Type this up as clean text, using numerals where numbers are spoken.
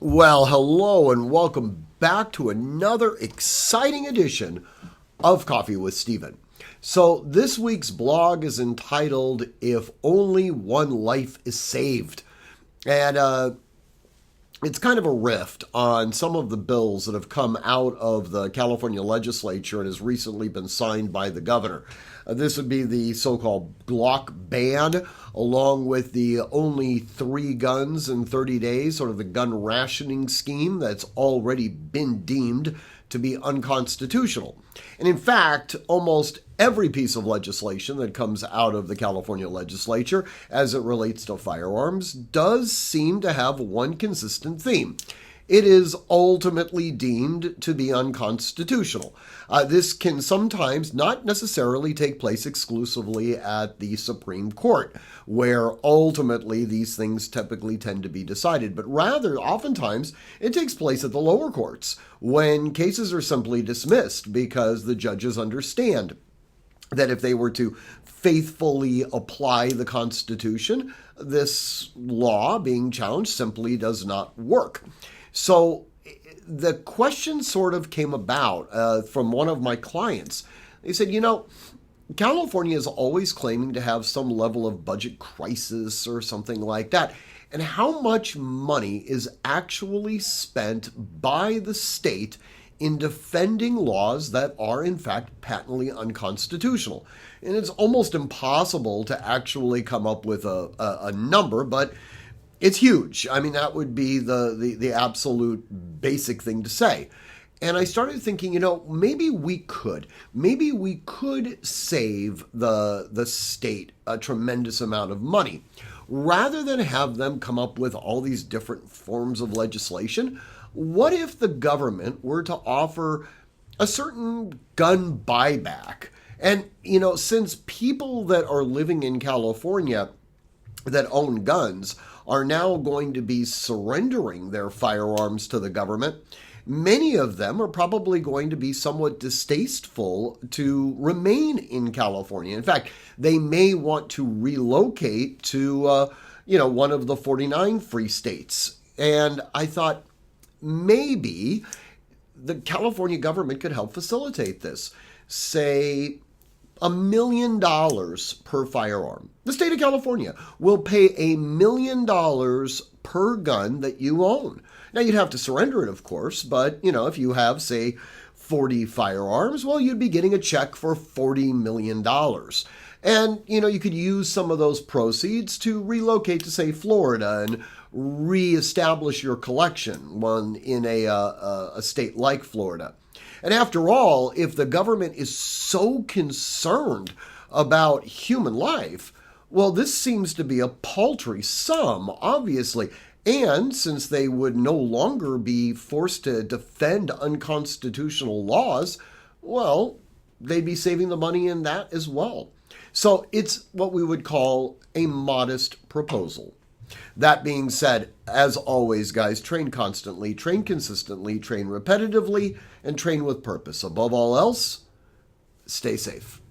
Well, hello and welcome back to another exciting edition of Coffee with Steven. So, this week's blog is entitled If Only One Life is Saved. And it's kind of a rift on some of the bills that have come out of the California legislature and has recently been signed by the governor. This would be the so-called Glock ban, along with the only 3 guns in 30 days, sort of the gun rationing scheme that's already been deemed to be unconstitutional. And in fact, almost every piece of legislation that comes out of the California legislature as it relates to firearms does seem to have one consistent theme. It is ultimately deemed to be unconstitutional. This can sometimes not necessarily take place exclusively at the Supreme Court, where ultimately these things typically tend to be decided, but rather oftentimes it takes place at the lower courts, when cases are simply dismissed because the judges understand that if they were to faithfully apply the Constitution, this law being challenged simply does not work. So the question sort of came about from one of my clients. They said, California is always claiming to have some level of budget crisis or something like that. And how much money is actually spent by the state in defending laws that are, in fact, patently unconstitutional? And it's almost impossible to actually come up with a number, but it's huge. I mean, that would be the absolute basic thing to say. And I started thinking, maybe we could save the state a tremendous amount of money. Rather than have them come up with all these different forms of legislation, what if the government were to offer a certain gun buyback? And, since people that are living in California that own guns are now going to be surrendering their firearms to the government, many of them are probably going to be somewhat distasteful to remain in California. In fact, they may want to relocate to, one of the 49 free states. And I thought maybe the California government could help facilitate this. Say $1 million per firearm. The state of California will pay $1 million per gun that you own. Now, you'd have to surrender it, of course, but, if you have, say, 40 firearms, well, you'd be getting a check for $40 million. And, you could use some of those proceeds to relocate to, say, Florida and reestablish your collection in a state like Florida. And after all, if the government is so concerned about human life, well, this seems to be a paltry sum, obviously. And since they would no longer be forced to defend unconstitutional laws, well, they'd be saving the money in that as well. So it's what we would call a modest proposal. That being said, as always, guys, train constantly, train consistently, train repetitively, and train with purpose. Above all else, stay safe.